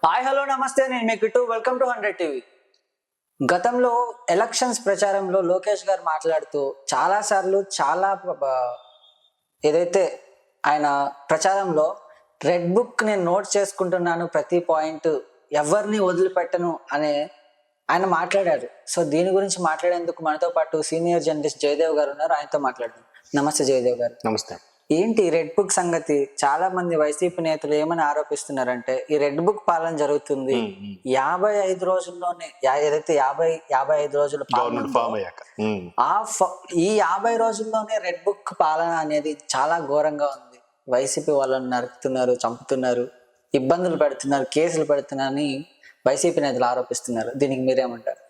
Hi hello నమస్తే, నేను మీ kit. Welcome to 100 TV. గతంలో ఎలక్షన్స్ ప్రచారంలో లోకేష్ గారు మాట్లాడుతూ చాలాసార్లు ఏదైతే ఆయన ప్రచారంలో రెడ్ బుక్ నేను నోట్ చేసుకుంటున్నాను, ప్రతి పాయింట్ ఎవరిని వదిలిపెట్టను అనే ఆయన మాట్లాడారు. సో దీని గురించి మాట్లాడేందుకు మనతో పాటు సీనియర్ జర్నలిస్ట్ జయదేవ్ గారు ఉన్నారు. ఆయనతో మాట్లాడదాం. నమస్తే జయదేవ్ గారు. నమస్తే. ఏంటి రెడ్ బుక్ సంగతి? చాలా మంది వైసీపీ నేతలు ఏమని ఆరోపిస్తున్నారంటే, ఈ రెడ్ బుక్ పాలన జరుగుతుంది 55 రోజుల్లోనే, ఏదైతే 55 రోజుల ఈ 50 రోజుల్లోనే రెడ్ బుక్ పాలన అనేది చాలా ఘోరంగా ఉంది. వైసీపీ వాళ్ళని నరుకుతున్నారు, చంపుతున్నారు, ఇబ్బందులు పెడుతున్నారు, కేసులు పెడుతున్నారని వైసీపీ నేతలు ఆరోపిస్తున్నారు. దీనికి మీరేమంటారు?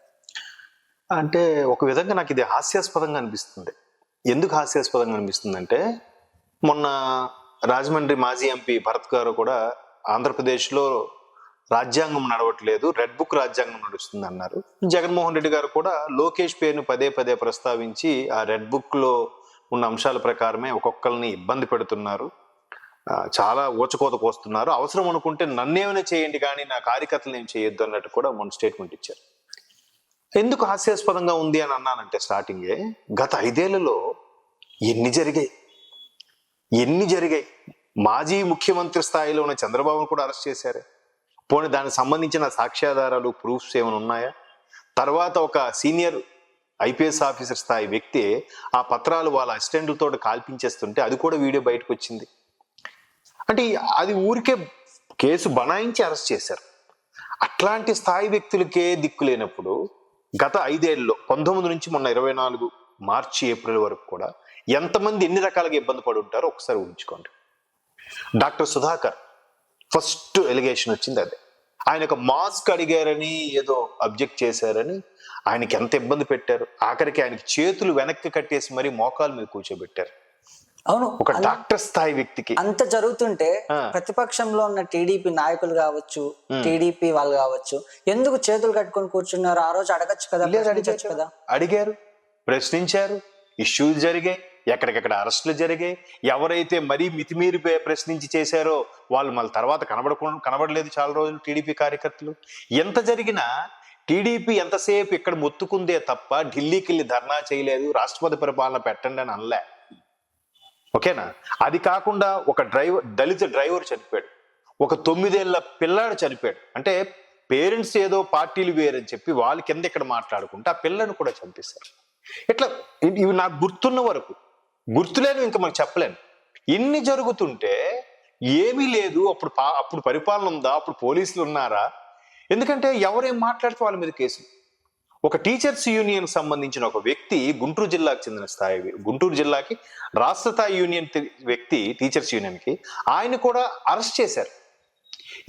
అంటే ఒక విధంగా నాకు ఇది హాస్యాస్పదంగా అనిపిస్తుంది. ఎందుకు హాస్యాస్పదంగా అనిపిస్తుంది అంటే, మొన్న రాజమండ్రి మాజీ ఎంపీ భరత్ గారు కూడా ఆంధ్రప్రదేశ్లో రాజ్యాంగం నడవట్లేదు, రెడ్ బుక్ రాజ్యాంగం నడుస్తుంది అన్నారు. జగన్మోహన్ రెడ్డి గారు కూడా లోకేష్ పేరును పదే పదే ప్రస్తావించి ఆ రెడ్ బుక్లో ఉన్న అంశాల ప్రకారమే ఒక్కొక్కరిని ఇబ్బంది పెడుతున్నారు, చాలా ఊచకోత కోస్తున్నారు, అవసరం అనుకుంటే నన్నేమైనా చేయండి కానీ నా కార్యకర్తలు ఏం చేయొద్దు అన్నట్టు కూడా మొన్న స్టేట్మెంట్ ఇచ్చారు. ఎందుకు హాస్యాస్పదంగా ఉంది అని అన్నానంటే, స్టార్టింగే గత 5 ఏళ్లలో ఎన్ని జరిగాయి. మాజీ ముఖ్యమంత్రి స్థాయిలో ఉన్న చంద్రబాబును కూడా అరెస్ట్ చేశారు. పోనీ దానికి సంబంధించిన సాక్ష్యాధారాలు, ప్రూఫ్స్ ఏమైనా ఉన్నాయా? తర్వాత ఒక సీనియర్ ఐపీఎస్ ఆఫీసర్ స్థాయి వ్యక్తి ఆ పత్రాలు వాళ్ళ అసిస్టెంట్లతో కాల్పించేస్తుంటే అది కూడా వీడియో బయటకు వచ్చింది. అంటే అది ఊరికే కేసు బనాయించి అరెస్ట్ చేశారు. అట్లాంటి స్థాయి వ్యక్తులకే దిక్కు లేనప్పుడు గత 5 ఏళ్ళలో 19 నుంచి మొన్న 24 మార్చి ఏప్రిల్ వరకు కూడా ఎంతమంది ఎన్ని రకాలుగా ఇబ్బంది పడి ఉంటారో ఒకసారి ఊహించుకోండి. డాక్టర్ సుధాకర్ ఫస్ట్ ఎలిగేషన్ వచ్చింది అదే. ఆయన ఒక మాస్క్ అడిగారని ఏదో అబ్జెక్ట్ చేశారని ఆయనకి ఎంత ఇబ్బంది పెట్టారు. ఆఖరికి ఆయనకి చేతులు వెనక్కి కట్టేసి మరీ మోకాలు మీద కూర్చోబెట్టారు. అవును, ఒక డాక్టర్ స్థాయి వ్యక్తికి అంత జరుగుతుంటే ప్రతిపక్షంలో ఉన్న టీడీపీ నాయకులు కావచ్చు, టీడీపీ వాళ్ళు కావచ్చు, ఎందుకు చేతులు కట్టుకొని కూర్చున్నారు? ఆ రోజు అడగచ్చు కదా. అడిగారు, ప్రశ్నించారు, ఇష్యూస్ జరిగాయి, ఎక్కడికెక్కడ అరెస్టులు జరిగాయి. ఎవరైతే మరీ మితిమీరి ప్రశ్నించి చేశారో వాళ్ళు మళ్ళీ తర్వాత కనబడలేదు చాలా రోజులు టీడీపీ కార్యకర్తలు. ఎంత జరిగినా టీడీపీ ఎంతసేపు ఇక్కడ మొత్తుకుందే తప్ప ఢిల్లీకి వెళ్ళి ధర్నా చేయలేదు, రాష్ట్రపతి పరిపాలన పెట్టండి అని అనలే. ఓకేనా? అది కాకుండా ఒక దళిత డ్రైవర్ చనిపోయాడు, ఒక 9 ఏళ్ల పిల్లాడు చనిపోయాడు. అంటే పేరెంట్స్ ఏదో పార్టీలు వేరని చెప్పి వాళ్ళు కింద ఇక్కడ మాట్లాడుకుంటే ఆ పిల్లను కూడా చంపేశారు. ఇట్లా ఇవి నాకు గుర్తున్న వరకు, గుర్తులేను ఇంకా మనకు చెప్పలేను. ఇన్ని జరుగుతుంటే ఏమీ లేదు. అప్పుడు పరిపాలన ఉందా? అప్పుడు పోలీసులు ఉన్నారా? ఎందుకంటే ఎవరేం మాట్లాడితే వాళ్ళ మీద కేసులు. ఒక టీచర్స్ యూనియన్ సంబంధించిన ఒక వ్యక్తి, గుంటూరు జిల్లాకు చెందిన గుంటూరు జిల్లాకి రాష్ట్ర స్థాయి యూనియన్ వ్యక్తి, టీచర్స్ యూనియన్కి, ఆయన కూడా అరెస్ట్ చేశారు.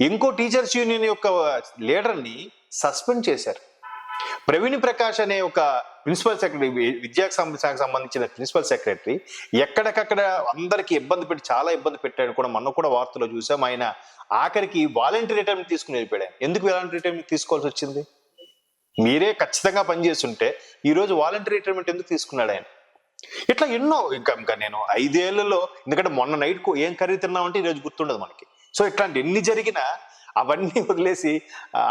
ఇంకో టీచర్స్ యూనియన్ యొక్క లీడర్ని సస్పెండ్ చేశారు. ప్రవీణ్ ప్రకాష్ అనే ఒక ప్రిన్సిపల్ సెక్రటరీ, విద్యాశాఖకు సంబంధించిన ప్రిన్సిపల్ సెక్రటరీ ఎక్కడికక్కడ అందరికీ చాలా ఇబ్బంది పెట్టాడు కూడా. మొన్న కూడా వార్తలో చూసాం. ఆయన ఆఖరికి వాలంటీర్ రిటైర్మెంట్ తీసుకుని వెళ్ళిపోయాడు. ఎందుకు వాలంటీర్ రిటైర్మెంట్ తీసుకోవాల్సి వచ్చింది? మీరే ఖచ్చితంగా పనిచేస్తుంటే ఈరోజు వాలంటీర్ రిటైర్మెంట్ ఎందుకు తీసుకున్నాడు ఆయన? ఇట్లా ఎన్నో ఇంకా నేను 5 ఏళ్లలో, ఎందుకంటే మొన్న నైట్ ఏం కర్రీ తిన్నామంటే ఈరోజు గుర్తుండదు మనకి. సో ఇట్లాంటి ఎన్ని జరిగినా అవన్నీ వదిలేసి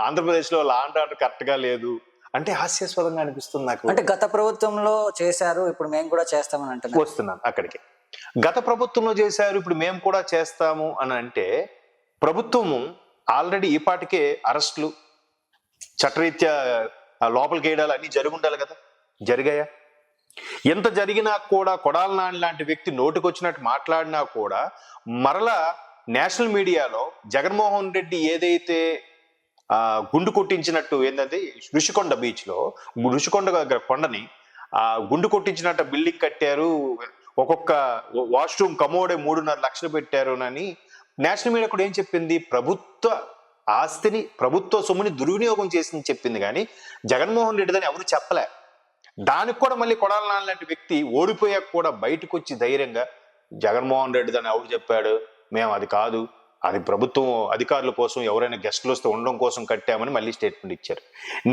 ఆంధ్రప్రదేశ్లో లా అండ్ ఆర్డర్ కరెక్ట్గా లేదు అంటే హాస్యాస్పదంగా అనిపిస్తుంది నాకు. అంటే గత ప్రభుత్వంలో చేశారు, ఇప్పుడు మేము కూడా చేస్తామని అంటే వస్తున్నాను అక్కడికి. గత ప్రభుత్వంలో చేశారు, ఇప్పుడు మేము కూడా చేస్తాము అని అంటే, ప్రభుత్వము ఆల్రెడీ ఈ పాటికే అరెస్టులు, చట్టరీత్యా లోపలికి వేయడాలు అన్ని జరిగి ఉండాలి కదా. జరిగాయా? ఎంత జరిగినా కూడా కొడాలి నాని లాంటి వ్యక్తి నోటికొచ్చినట్టు మాట్లాడినా కూడా మరలా నేషనల్ మీడియాలో జగన్మోహన్ రెడ్డి ఏదైతే గుండు కొట్టించినట్టు, ఏంటంటే ఋషికొండ బీచ్లో కొండని గుండు కొట్టించినట్టు బిల్డింగ్ కట్టారు, ఒక్కొక్క వాష్రూమ్ కమోడే 3.5 లక్షలు పెట్టారు అని నేషనల్ మీడియా కూడా ఏం చెప్పింది? ప్రభుత్వ ఆస్తిని, ప్రభుత్వ సొమ్ముని దుర్వినియోగం చేసింది చెప్పింది. కానీ జగన్మోహన్ రెడ్డి దాన్ని ఎవరు చెప్పలే. దానికి కూడా మళ్ళీ కొడాలి నాని లాంటి వ్యక్తి ఓడిపోయాక కూడా బయటకు వచ్చి ధైర్యంగా జగన్మోహన్ రెడ్డి దాన్ని ఎవరు చెప్పాడు, మేము అది కాదు, అది ప్రభుత్వం అధికారుల కోసం, ఎవరైనా గెస్టులు వస్తే ఉండడం కోసం కట్టామని మళ్ళీ స్టేట్మెంట్ ఇచ్చారు.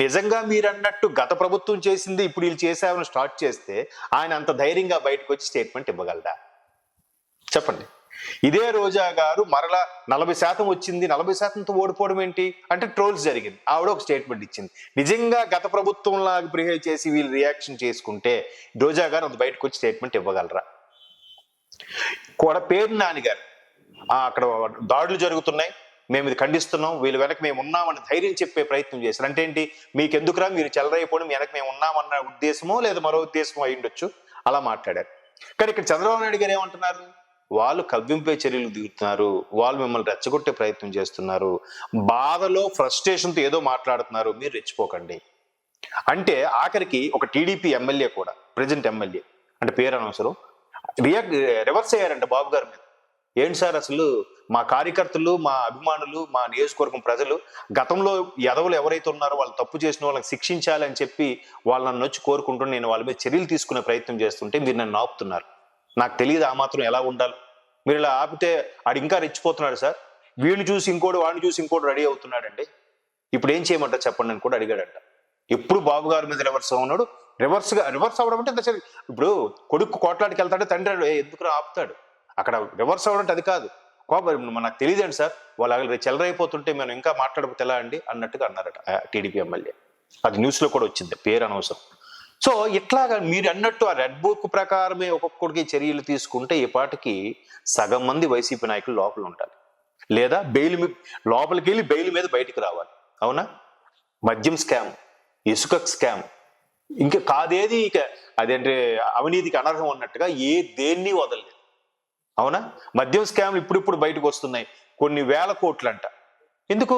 నిజంగా మీరు అన్నట్టు గత ప్రభుత్వం చేసింది ఇప్పుడు వీళ్ళు చేసామని స్టార్ట్ చేస్తే ఆయన అంత ధైర్యంగా బయటకు వచ్చి స్టేట్మెంట్ ఇవ్వగలరా? చెప్పండి. ఇదే రోజా గారు మరలా 40% వచ్చింది, 40%తో ఓడిపోవడం ఏంటి అంటే ట్రోల్స్ జరిగింది. ఆవిడ ఒక స్టేట్మెంట్ ఇచ్చింది. నిజంగా గత ప్రభుత్వంలాగా బిహేవ్ చేసి వీళ్ళు రియాక్షన్ చేసుకుంటే రోజా గారు అంత బయటకు వచ్చి స్టేట్మెంట్ ఇవ్వగలరా? కూడా పేరు నాని గారు అక్కడ దాడులు జరుగుతున్నాయి, మేము ఇది ఖండిస్తున్నాం, వీళ్ళు వెనక మేము ఉన్నామని ధైర్యం చెప్పే ప్రయత్నం చేశారు. అంటే ఏంటి, మీకెందుకురా మీరు చెలరైపోవడం, వెనక మేము ఉన్నామన్న ఉద్దేశమో లేదా మరో ఉద్దేశమో అయి ఉండొచ్చు, అలా మాట్లాడారు. కానీ ఇక్కడ చంద్రబాబు నాయుడు గారు ఏమంటున్నారు, వాళ్ళు కవ్వింపే చర్యలు దిగుతున్నారు, వాళ్ళు మిమ్మల్ని రెచ్చగొట్టే ప్రయత్నం చేస్తున్నారు, బాధలో ఫ్రస్ట్రేషన్తో ఏదో మాట్లాడుతున్నారు, మీరు రెచ్చిపోకండి అంటే. ఆఖరికి ఒక టీడీపీ ఎమ్మెల్యే కూడా, ప్రజెంట్ ఎమ్మెల్యే అంటే పేరు అనవసరం, రివర్స్ అయ్యారంట బాబు గారి మీద. ఏంటి సార్, అసలు మా కార్యకర్తలు, మా అభిమానులు, మా నియోజకవర్గం ప్రజలు గతంలో ఎదవలు ఎవరైతే ఉన్నారో వాళ్ళు తప్పు చేసిన వాళ్ళకి శిక్షించాలి అని చెప్పి వాళ్ళు నన్ను వచ్చి కోరుకుంటూ నేను వాళ్ళ మీద చర్యలు తీసుకునే ప్రయత్నం చేస్తుంటే మీరు నన్ను ఆపుతున్నారు. నాకు తెలియదు ఆ మాత్రం ఎలా ఉండాలి. మీరు ఇలా ఆపితే ఆడు ఇంకా రెచ్చిపోతున్నాడు సార్, వీడిని చూసి ఇంకోటి, వాడిని చూసి ఇంకోటి రెడీ అవుతున్నాడండి, ఇప్పుడు ఏం చేయమంటారు చెప్పండి అని కూడా అడిగాడంట. ఎప్పుడు బాబు గారి మీద రివర్స్ అవున్నాడు. రివర్స్ అవ్వడం అంటే ఇంత సరే. ఇప్పుడు కొడుకు కోట్లాడికి వెళ్తాడు, తండ్రి ఎందుకు ఆపుతాడు. అక్కడ రివర్స్ అవ్వడం అంటే అది కాదు. నాకు తెలియదండి సార్, వాళ్ళు చెలరైపోతుంటే మేము ఇంకా మాట్లాడకపోతే ఎలా అండి అన్నట్టుగా అన్నారట టీడీపీ ఎమ్మెల్యే. అది న్యూస్ లో కూడా వచ్చింది, పేరు అనవసరం. సో ఇట్లాగా మీరు అన్నట్టు ఆ రెడ్ బుక్ ప్రకారమే ఒక్కొక్కడికి చర్యలు తీసుకుంటే ఈ పాటికి సగం మంది వైసీపీ నాయకులు లోపల ఉంటారు, లేదా బెయిల్ లోపలికి వెళ్ళి బెయిల్ మీద బయటికి రావాలి. అవునా? మద్యం స్కామ్, ఇసుక స్కామ్, ఇంకా కాదేది ఇక అదేంటే అవినీతికి అనర్హం అన్నట్టుగా దేన్ని వదలలేదు. అవునా? మద్యం స్కామ్లు ఇప్పుడు బయటకు వస్తున్నాయి, కొన్ని వేల కోట్లంట. ఎందుకు?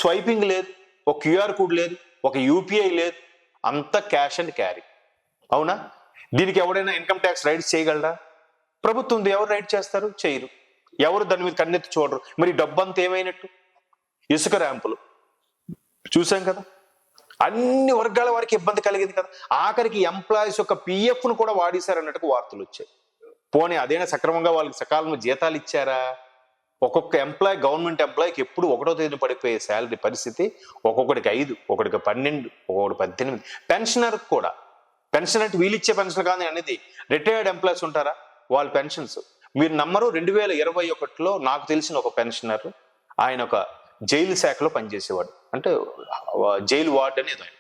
స్వైపింగ్ లేదు, ఒక క్యూఆర్ కోడ్ లేదు, ఒక యూపీఐ లేదు, అంత క్యాష్ అండ్ క్యారీ. అవునా? దీనికి ఎవరైనా ఇన్కమ్ ట్యాక్స్ రైడ్స్ చేయగలరా? ప్రభుత్వం ఎవరు రైడ్ చేస్తారు? చేయరు. ఎవరు దాని మీద కన్నెత్తి చూడరు. మరి డబ్బంతా ఏమైనట్టు? ఇసుక ర్యాంపులు చూసాం కదా, అన్ని వర్గాల వారికి ఇబ్బంది కలిగింది కదా. ఆఖరికి ఎంప్లాయీస్ యొక్క పిఎఫ్ను కూడా వాడేశారన్నట్టుగా వార్తలు వచ్చాయి. పోనీ అదేనా సక్రమంగా వాళ్ళకి సకాలంలో జీతాలు ఇచ్చారా? ఒక్కొక్క ఎంప్లాయీ, గవర్నమెంట్ ఎంప్లాయీకి ఎప్పుడు 1వ తేదీన పడిపోయే శాలరీ పరిస్థితి, ఒక్కొక్కడికి 5, ఒకటికి 12, ఒక్కొక్కటి 18. పెన్షనర్ కూడా, పెన్షన్ అంటే వీళ్ళు ఇచ్చే పెన్షన్ కాదు అనేది, రిటైర్డ్ ఎంప్లాయీస్ ఉంటారా వాళ్ళ పెన్షన్స్ మీరు నమ్మరు. 2021లో నాకు తెలిసిన ఒక పెన్షనర్, ఆయన ఒక జైలు శాఖలో పనిచేసేవాడు, అంటే జైలు వార్డ్ అనేది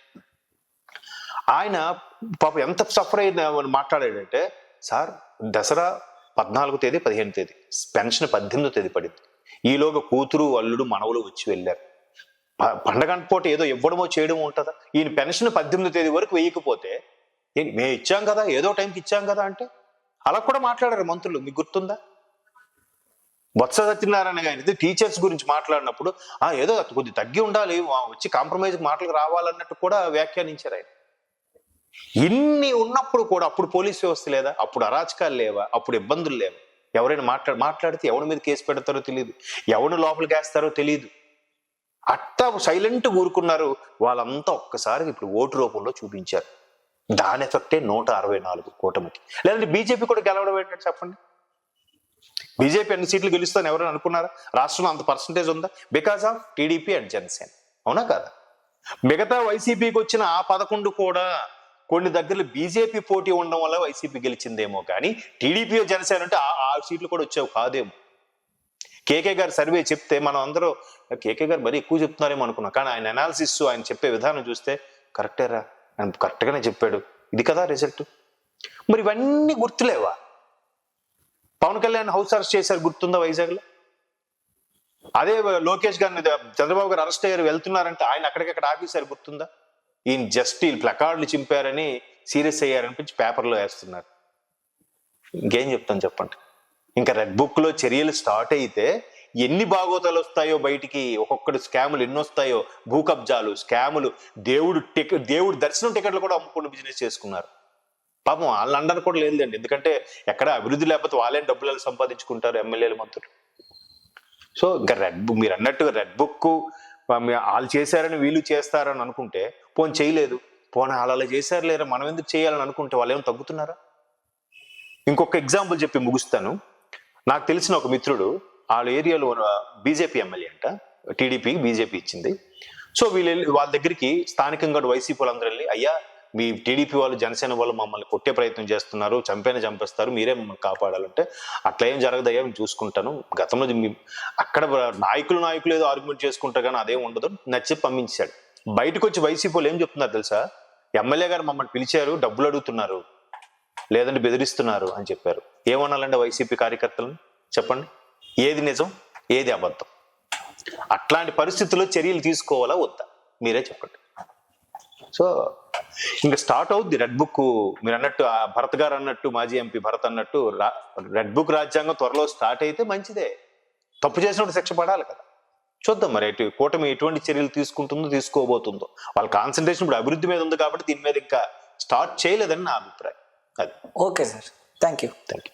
ఆయన పాపం ఎంత సఫర్ అయిన మాట్లాడాడంటే, సార్ దసరా 14వ తేదీ 15వ తేదీ పెన్షన్ 18వ తేదీ పడింది, ఈలోగా కూతురు అల్లుడు మనవలు వచ్చి వెళ్ళారు. పండగ పూట ఏదో ఇవ్వడమో చేయడమో ఉంటుందా? ఈయన పెన్షన్ 18వ తేదీ వరకు వేయకపోతే మేము ఇచ్చాం కదా, ఏదో టైంకి ఇచ్చాం కదా అంటే అలా కూడా మాట్లాడారు మంత్రులు. మీకు గుర్తుందా? బొత్స సత్యనారాయణ గారి టీచర్స్ గురించి మాట్లాడినప్పుడు ఏదో కొద్ది తగ్గి ఉండాలి, వచ్చి కాంప్రమైజ్ మాటలకు రావాలన్నట్టు కూడా వ్యాఖ్యానించారు ఆయన. ఇన్ని ఉన్నప్పుడు కూడా అప్పుడు పోలీస్ వ్యవస్థ లేదా? అప్పుడు అరాచకాలు లేవా? అప్పుడు ఇబ్బందులు లేవా? ఎవరైనా మాట్లాడితే ఎవరి మీద కేసు పెడతారో తెలియదు, ఎవరిని లోపలికి వేస్తారో తెలియదు. అట్టా సైలెంట్ ఊరుకున్నారు. వాళ్ళంతా ఒక్కసారి ఇప్పుడు ఓటు రూపంలో చూపించారు. దాని ఎఫెక్టే 164 కూటమికి. లేదంటే బీజేపీ కూడా గెలవడం ఏంటంటే చెప్పండి. బీజేపీ అన్ని సీట్లు గెలుస్తాను ఎవరైనా అనుకున్నారా? రాష్ట్రంలో అంత పర్సంటేజ్ ఉందా? Because of TDP and Janasena. అవునా కాదా? మిగతా వైసీపీకి వచ్చిన ఆ 11 కూడా కొన్ని దగ్గరలో బీజేపీ పోటీ ఉండడం వల్ల వైసీపీ గెలిచిందేమో, కానీ టీడీపీ జనసేన అంటే ఆ సీట్లు కూడా వచ్చేవి కాదేమో. కేకే గారు సర్వే చెప్తే మనం అందరూ కేకే గారు మరీ ఎక్కువ చెప్తున్నారేమో అనుకున్నాం, కానీ ఆయన అనాలిసిస్, ఆయన చెప్పే విధానం చూస్తే కరెక్టేరా, ఆయన కరెక్ట్గానే చెప్పాడు, ఇది కదా రిజల్ట్. మరి ఇవన్నీ గుర్తులేవా? పవన్ కళ్యాణ్ హౌస్ అరెస్ట్ చేశారు, గుర్తుందా వైజాగ్లో? అదే లోకేష్ గారిని చంద్రబాబు గారు అరెస్ట్ అయ్యారు, వెళ్తున్నారంటే ఆయన అక్కడికక్కడ ఆఫీసర్, గుర్తుందా? ఈయన జస్ట్ వీళ్ళు ప్లకార్డులు చింపారని సీరియస్ అయ్యారనిపించి పేపర్లో వేస్తున్నారు. ఇంకేం చెప్తాను చెప్పండి. ఇంకా రెడ్ బుక్ లో చర్యలు స్టార్ట్ అయితే ఎన్ని బాగోతాలు వస్తాయో బయటికి, ఒక్కొక్కటి స్కాములు ఎన్ని వస్తాయో, భూ కబ్జాలు, స్కాములు, దేవుడు దర్శనం టికెట్లు కూడా అమ్ముకుని బిజినెస్ చేసుకున్నారు. పాపం వాళ్ళ అండర్ కూడా లేదండి, ఎందుకంటే ఎక్కడ అభివృద్ధి లేకపోతే వాళ్ళే డబ్బులు సంపాదించుకుంటారు ఎమ్మెల్యేలు, మంత్రులు. సో ఇంకా మీరు అన్నట్టుగా రెడ్ బుక్ వాళ్ళు చేశారని వీళ్ళు చేస్తారని అనుకుంటే, పోనీ చేయలేదు, పోనీ వాళ్ళు అలా చేశారు లేరా మనం ఎందుకు చేయాలని అనుకుంటే వాళ్ళు ఏమైనా తగ్గుతున్నారా? ఇంకొక ఎగ్జాంపుల్ చెప్పి ముగుస్తాను. నాకు తెలిసిన ఒక మిత్రుడు, వాళ్ళ ఏరియాలో బీజేపీ ఎమ్మెల్యే అంట, టీడీపీ బీజేపీ ఇచ్చింది. సో వాళ్ళ దగ్గరికి స్థానికంగా వైసీపీ వాళ్ళందరూ వెళ్ళి, అయ్యా మీ టీడీపీ వాళ్ళు జనసేన వాళ్ళు మమ్మల్ని కొట్టే ప్రయత్నం చేస్తున్నారు, చంపేస్తారు, మీరే మమ్మల్ని కాపాడాలంటే అట్లా ఏం జరగదయ్యా, నేను చూసుకుంటాను. గతంలో అక్కడ నాయకులు ఏదో ఆర్గ్యుమెంట్ చేసుకుంటారు కానీ అదేం ఉండదు నచ్చి పంపించాడు. బయటకు వచ్చి వైసీపీ వాళ్ళు ఏం చెప్తున్నారు తెలుసా? ఎమ్మెల్యే గారు మమ్మల్ని పిలిచారు, డబ్బులు అడుగుతున్నారు, లేదంటే బెదిరిస్తున్నారు అని చెప్పారు. ఏమనాలండి వైసీపీ కార్యకర్తలను? చెప్పండి, ఏది నిజం ఏది అబద్ధం? అట్లాంటి పరిస్థితుల్లో చర్యలు తీసుకోవాలా వద్దా మీరే చెప్పండి. సో ఇంకా స్టార్ట్ అవుద్ది రెడ్ బుక్. మీరు అన్నట్టు భరత్ గారు అన్నట్టు, మాజీ ఎంపీ భరత్ అన్నట్టు, రెడ్ బుక్ రాజ్యాంగం త్వరలో స్టార్ట్ అయితే మంచిదే. తప్పు చేసినప్పుడు శిక్ష పడాలి కదా. చూద్దాం మరి కూటమి ఎటువంటి చర్యలు తీసుకుంటుందో, తీసుకోబోతుందో. వాళ్ళ కాన్సన్ట్రేషన్ ఇప్పుడు అభివృద్ధి మీద ఉంది కాబట్టి దీని మీద ఇంకా స్టార్ట్ చేయలేదని నా అభిప్రాయం. అది ఓకే సార్, థ్యాంక్ యూ.